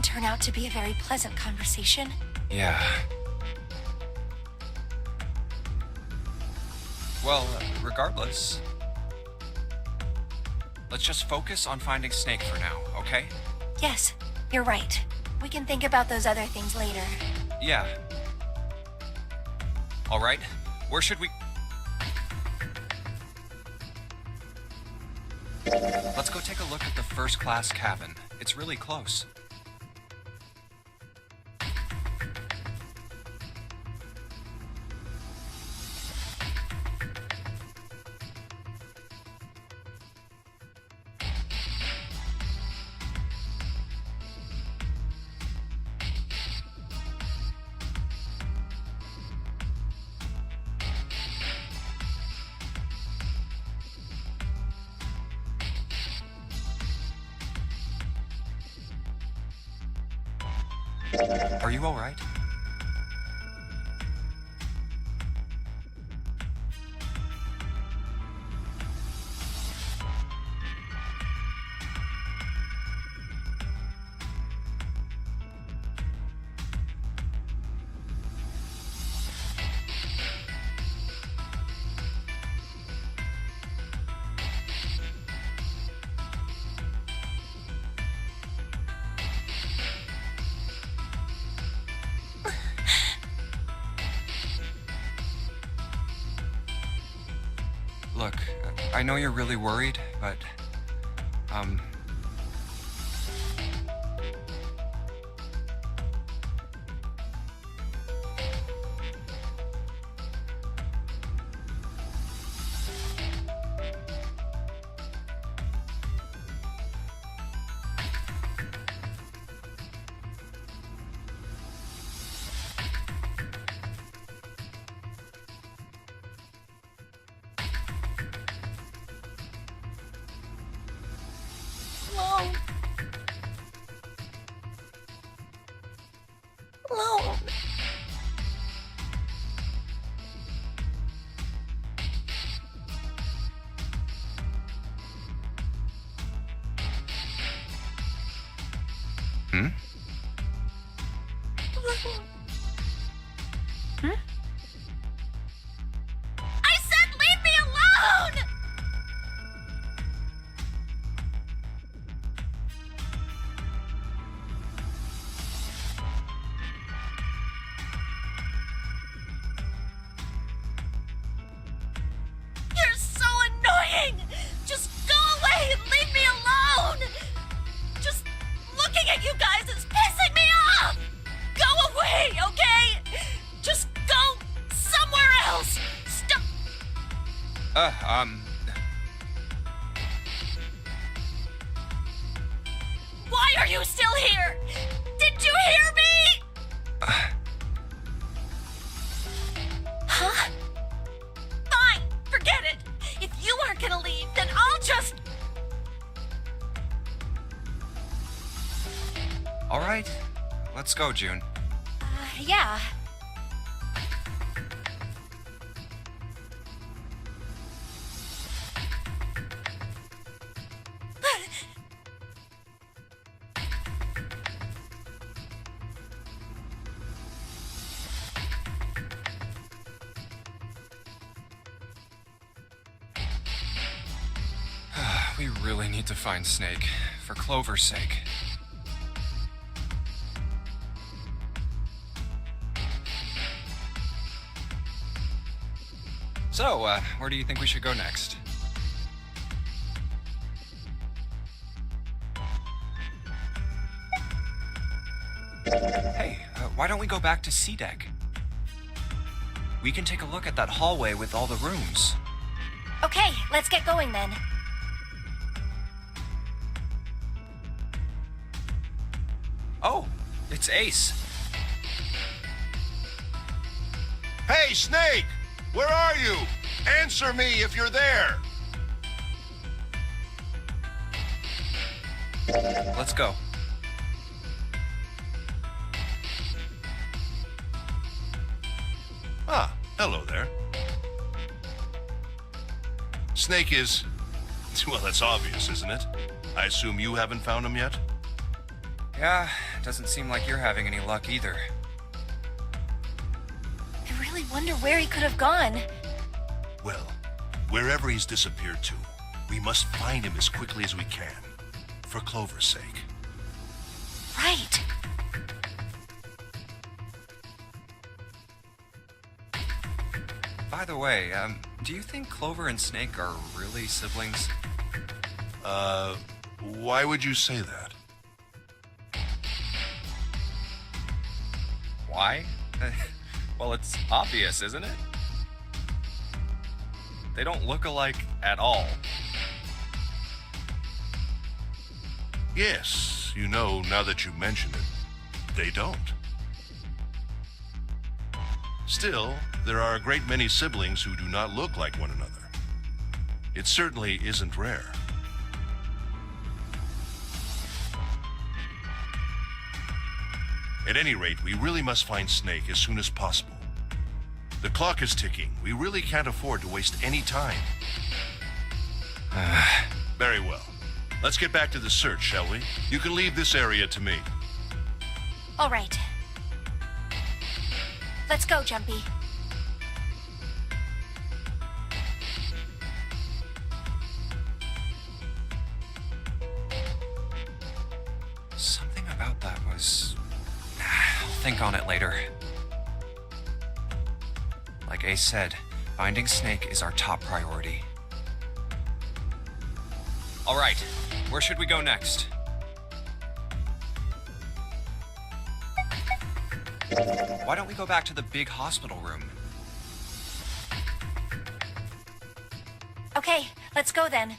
turn out to be a very pleasant conversation. Yeah. Well, regardless, let's just focus on finding Snake for now, okay? Yes, you're right. We can think about those other things later. Yeah. All right, where should we... Let's go take a look at the first-class cabin. It's really close. Are you all right? Look, I know you're really worried, but, Alone. Alone. Hmm? Hmm? I said leave me alone! You're so annoying! Just go away and leave me alone! Just looking at you guys is pissing me off! Go away, okay? Just go somewhere else! Stop! Why are you still here? Did you hear me? Huh? Fine, forget it. If you aren't gonna leave, then I'll just... All right, let's go, June. Yeah. We really need to find Snake, for Clover's sake. So, where do you think we should go next? Hey, why don't we go back to C-Deck? We can take a look at that hallway with all the rooms. Okay, let's get going then. Oh, it's Ace. Hey, Snake! Where are you? Answer me if you're there! Let's go. Ah, hello there. Snake is... well, that's obvious, isn't it? I assume you haven't found him yet? Yeah, doesn't seem like you're having any luck either. I really wonder where he could have gone. Well, wherever he's disappeared to, we must find him as quickly as we can. For Clover's sake. Right. By the way, do you think Clover and Snake are really siblings? Why would you say that? Why? Well, it's obvious, isn't it? They don't look alike at all. Yes, you know, now that you mention it, they don't. Still, there are a great many siblings who do not look like one another. It certainly isn't rare. At any rate, we really must find Snake as soon as possible. The clock is ticking. We really can't afford to waste any time. Very well. Let's get back to the search, shall we? You can leave this area to me. All right. Let's go, Jumpy. Something about that was... I'll think on it later. Like Ace said, finding Snake is our top priority. All right, where should we go next? Why don't we go back to the big hospital room? Okay, let's go then.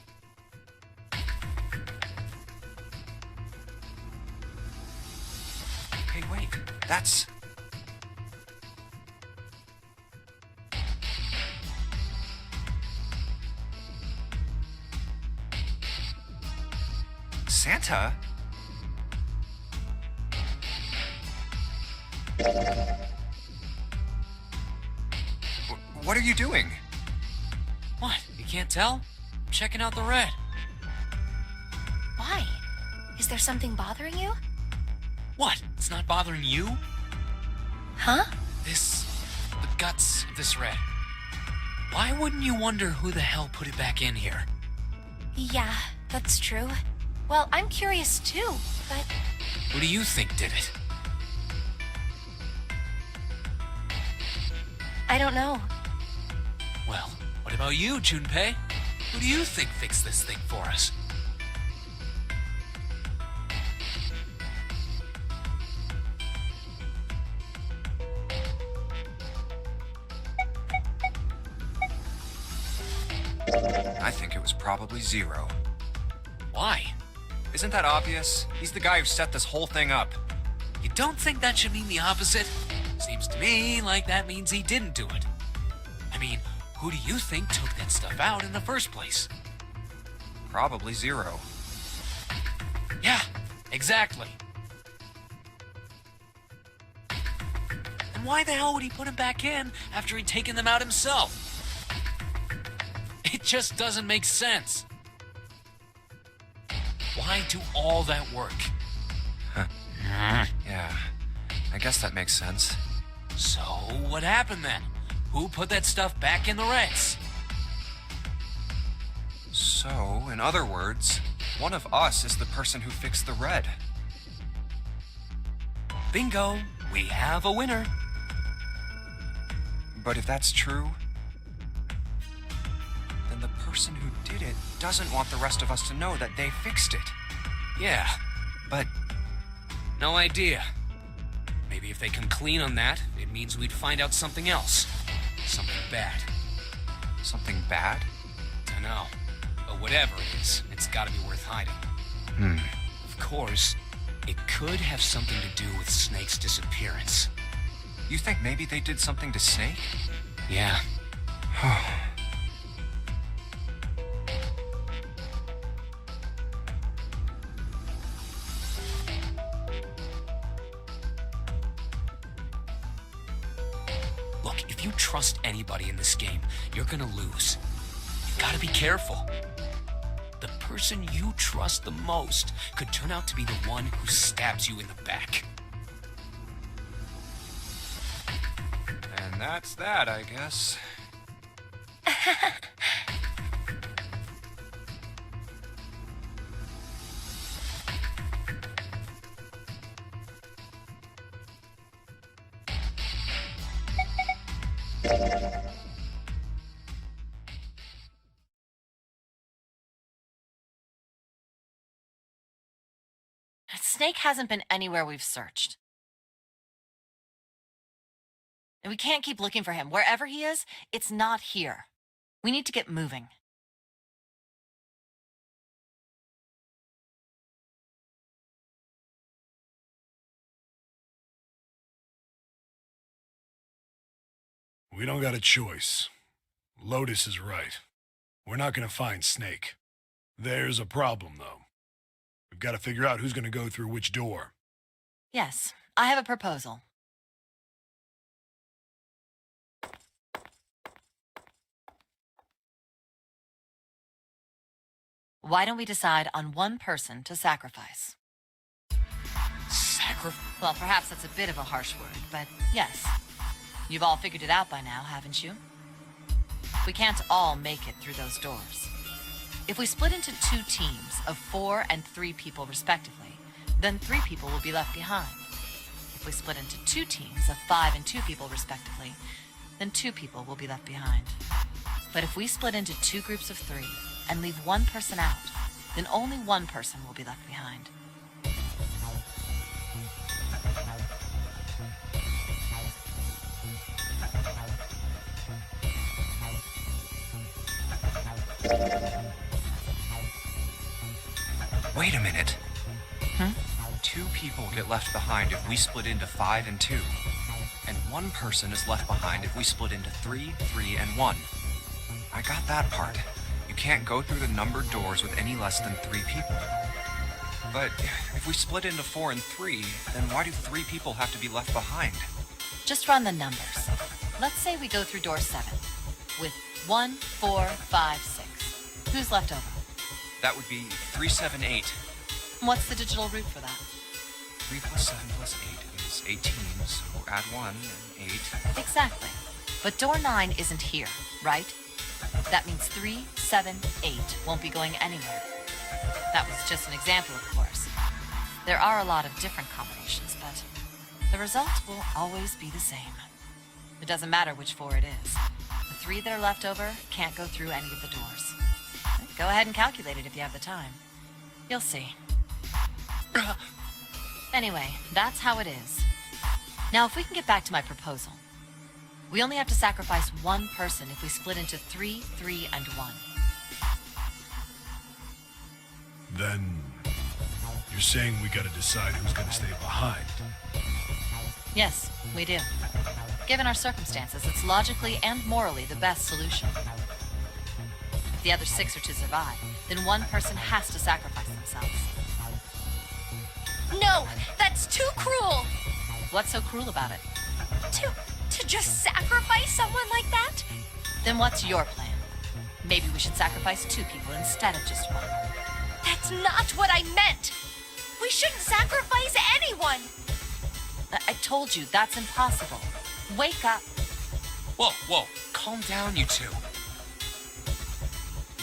Hey, wait, that's... Santa? What are you doing? What? You can't tell? I'm checking out the red. Why? Is there something bothering you? What? It's not bothering you? Huh? The guts of this red. Why wouldn't you wonder who the hell put it back in here? Yeah, that's true. Well, I'm curious too, but... Who do you think did it? I don't know. Well, what about you, Junpei? Who do you think fixed this thing for us? I think it was probably Zero. Why? Isn't that obvious? He's the guy who set this whole thing up. You don't think that should mean the opposite? Seems to me like that means he didn't do it. I mean, who do you think took that stuff out in the first place? Probably Zero. Yeah, exactly. And why the hell would he put them back in after he'd taken them out himself? It just doesn't make sense. Why do all that work? Yeah, I guess that makes sense. So, what happened then? Who put that stuff back in the Reds? So, in other words, one of us is the person who fixed the red. Bingo! We have a winner. But if that's true, then the person who did it doesn't want the rest of us to know that they fixed it. Yeah, But no idea. Maybe if they come clean on that, it means we'd find out something else. Something bad. something bad? Dunno. But whatever it is, it's gotta be worth hiding. Of course, it could have something to do with Snake's disappearance. You think maybe they did something to Snake? Yeah. Look, if you trust anybody in this game, you're gonna lose. You've gotta be careful. the person you trust the most could turn out to be the one who stabs you in the back. And that's that, I guess. Snake hasn't been anywhere we've searched. And we can't keep looking for him. Wherever he is, it's not here. We need to get moving. We don't got a choice. Lotus is right. We're not gonna find Snake. There's a problem, though. We've got to figure out who's gonna go through which door. Yes, I have a proposal. Why don't we decide on one person to sacrifice? Well, perhaps that's a bit of a harsh word, but yes. You've all figured it out by now, haven't you? We can't all make it through those doors. If we split into 2 teams of 4 and 3 people respectively, then 3 people will be left behind. If we split into 2 teams of 5 and 2 people respectively, then 2 people will be left behind. But if we split into 2 groups of 3 and leave 1 person out, then only 1 person will be left behind. Wait a minute. 2 people get left behind if we split into 5 and 2. And 1 person is left behind if we split into 3, 3, and 1. I got that part. You can't go through the numbered doors with any less than 3 people. But if we split into 4 and 3, then why do 3 people have to be left behind? Just run the numbers. Let's say we go through door 7 with 1, 4, 5, 6. Who's left over? That would be 3, 7, 8. What's the digital root for that? 3 plus 7 plus 8 is 18, so add 1 and 8. Exactly. But door 9 isn't here, right? That means 3, 7, 8 won't be going anywhere. That was just an example, of course. There are a lot of different combinations, but the result will always be the same. It doesn't matter which 4 it is. The 3 that are left over can't go through any of the doors. Go ahead and calculate it if you have the time. You'll see. Anyway, that's how it is. Now, if we can get back to my proposal. We only have to sacrifice 1 person if we split into 3, 3, and 1. Then you're saying we gotta decide who's gonna stay behind. Yes, we do. Given our circumstances, it's logically and morally the best solution. If the other 6 are to survive, then 1 person has to sacrifice themselves. No, that's too cruel. What's so cruel about it? To just sacrifice someone like that? Then what's your plan? Maybe we should sacrifice 2 people instead of just 1. That's not what I meant. We shouldn't sacrifice anyone. I told you, that's impossible. Wake up. Whoa, calm down, you 2.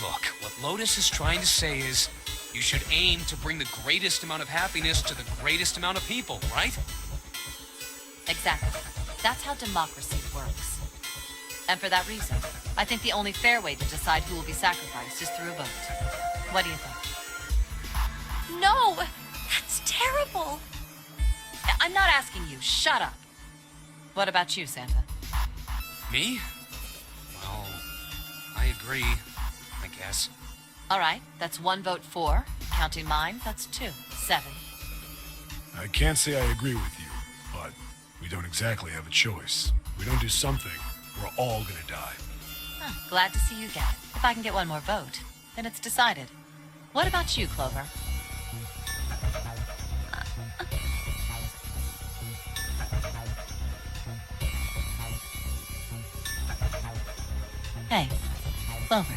Look, what Lotus is trying to say is, you should aim to bring the greatest amount of happiness to the greatest amount of people, right? Exactly. That's how democracy works. And for that reason, I think the only fair way to decide who will be sacrificed is through a vote. What do you think? No, that's terrible. I'm not asking you. Shut up. What about you, Santa? Me? Well, I agree, I guess. All right, that's 1 vote for. Counting mine, that's 2. 7. I can't say I agree with you, but we don't exactly have a choice. If we don't do something, we're all gonna die. Huh, glad to see you get it. If I can get 1 more vote, then it's decided. What about you, Clover? Hey, Clover.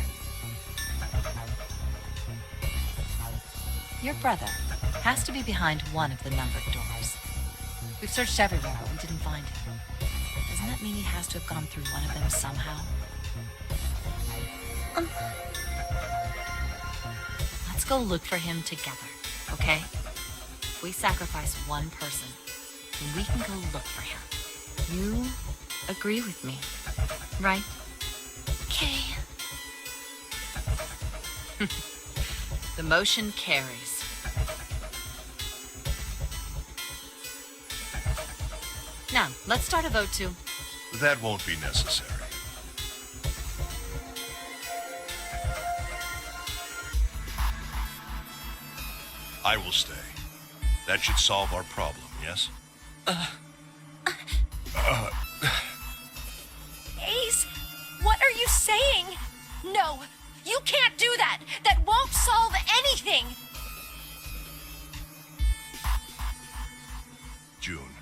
Your brother has to be behind one of the numbered doors. We've searched everywhere, but we didn't find him. Doesn't that mean he has to have gone through one of them somehow? Let's go look for him together, okay? If we sacrifice one person, then we can go look for him. You agree with me, right? Okay. The motion carries. Now, let's start a vote to... That won't be necessary. I will stay. That should solve our problem, yes? Ace, what are you saying? No, you can't do that. That won't solve anything. June,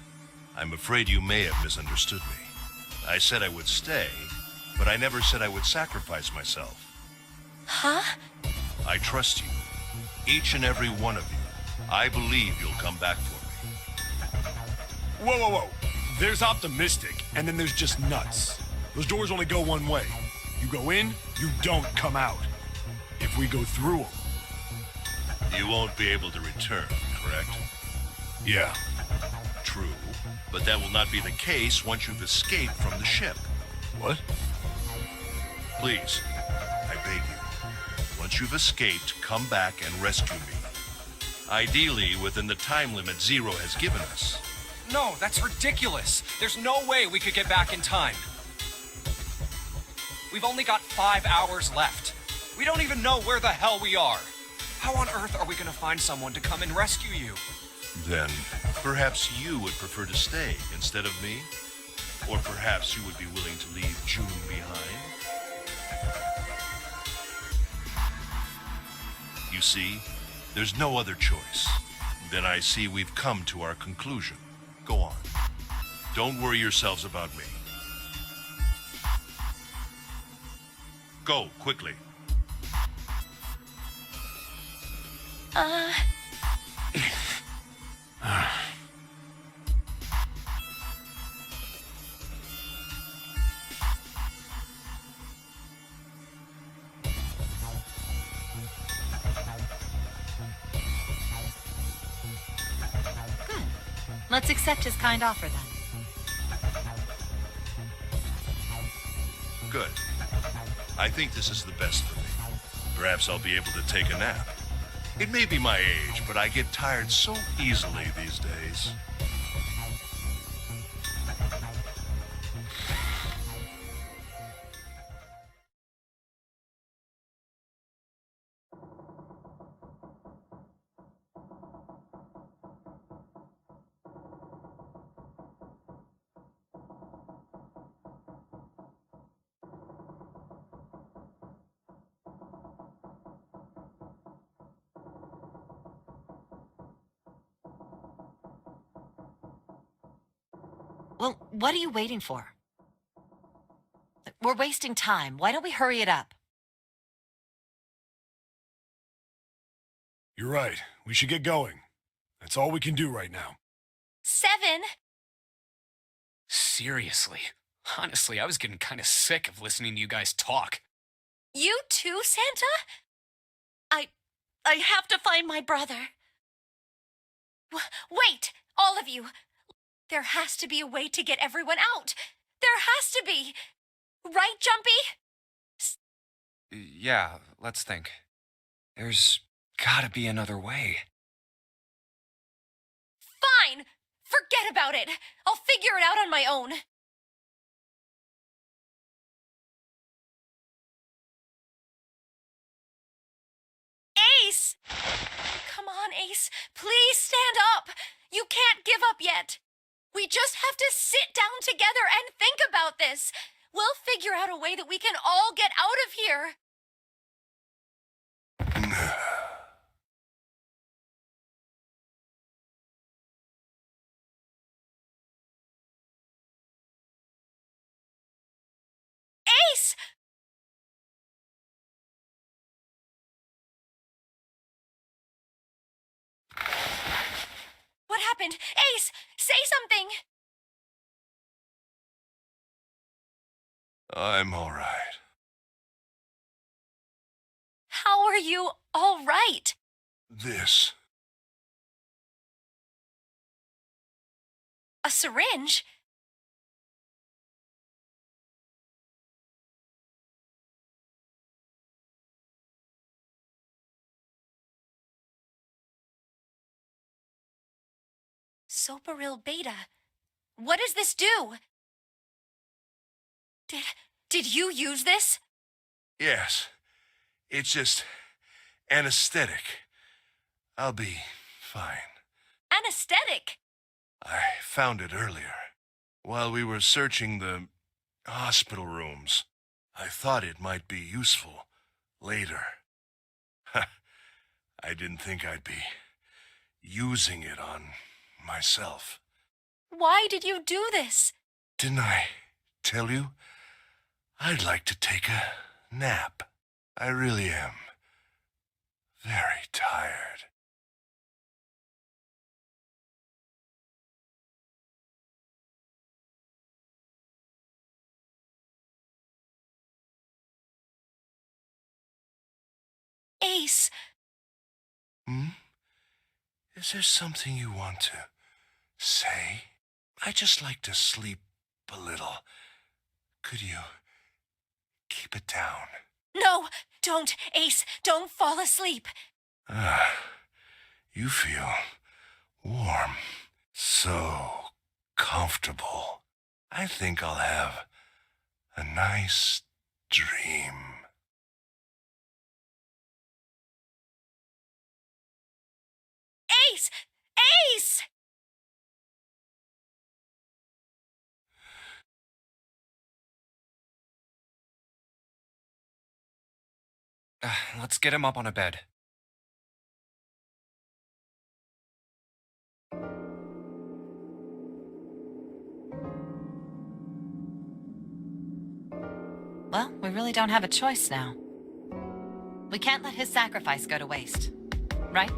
I'm afraid you may have misunderstood me. I said I would stay, but I never said I would sacrifice myself. Huh? I trust you. Each and every one of you. I believe you'll come back for me. Whoa, whoa, whoa. There's optimistic, and then there's just nuts. Those doors only go one way. You go in, you don't come out. If we go through them. You won't be able to return, correct? Yeah. True, but that will not be the case once you've escaped from the ship. What? Please, I beg you. Once you've escaped, come back and rescue me. Ideally, within the time limit Zero has given us. No, that's ridiculous. There's no way we could get back in time. We've only got 5 hours left. We don't even know where the hell we are. How on earth are we gonna find someone to come and rescue you? Then, perhaps you would prefer to stay instead of me? Or perhaps you would be willing to leave June behind? You see, there's no other choice. Then I see we've come to our conclusion. Go on. Don't worry yourselves about me. Go, quickly. Let's accept his kind offer then. Good. I think this is the best for me. Perhaps I'll be able to take a nap. It may be my age, but I get tired so easily these days. Well, what are you waiting for? We're wasting time. Why don't we hurry it up? You're right. We should get going. That's all we can do right now. 7. Seriously. Honestly, I was getting kind of sick of listening to you guys talk. You too, Santa? I have to find my brother. Wait, all of you. There has to be a way to get everyone out. There has to be. Right, Jumpy? Yeah, let's think. There's gotta be another way. Fine. Forget about it. I'll figure it out on my own. Ace! Come on, Ace. Please stand up. You can't give up yet. We just have to sit down together and think about this. We'll figure out a way that we can all get out of here. Ace! happened? Ace, say something! I'm all right. How are you all right? This. A syringe? Soparil beta. What does this do? Did you use this? Yes. It's just anesthetic. I'll be fine. Anesthetic? I found it earlier. While we were searching the hospital rooms, I thought it might be useful later. I didn't think I'd be using it on myself. Why did you do this? Didn't I tell you? I'd like to take a nap. I really am very tired. Ace, Is there something you want to say? I just like to sleep a little. Could you keep it down? no, don't, Ace, don't fall asleep. You feel warm. So comfortable. I think I'll have a nice dream. Ace! Ace! Let's get him up on a bed. Well, we really don't have a choice now. We can't let his sacrifice go to waste. Right?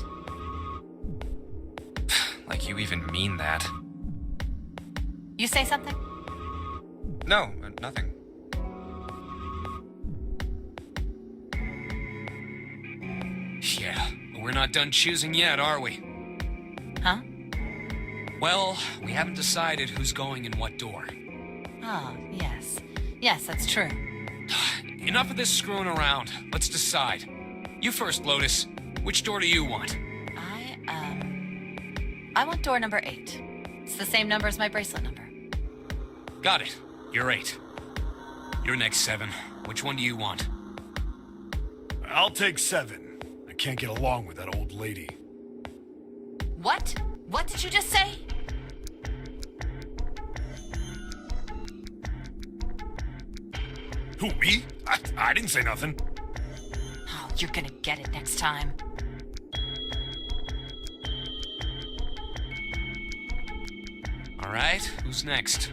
Like you even mean that. You say something? No, nothing. Yeah, but we're not done choosing yet, are we? Huh? Well, we haven't decided who's going in what door. Oh, yes. Yes, that's true. Enough of this screwing around. Let's decide. You first, Lotus. Which door do you want? I want door number 8. It's the same number as my bracelet number. Got it. You're 8. You're next, 7. Which one do you want? I'll take 7. I can't get along with that old lady. What? What did you just say? Who, me? I didn't say nothing. Oh, you're gonna get it next time. All right, who's next?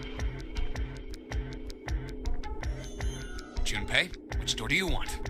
Junpei, which door do you want?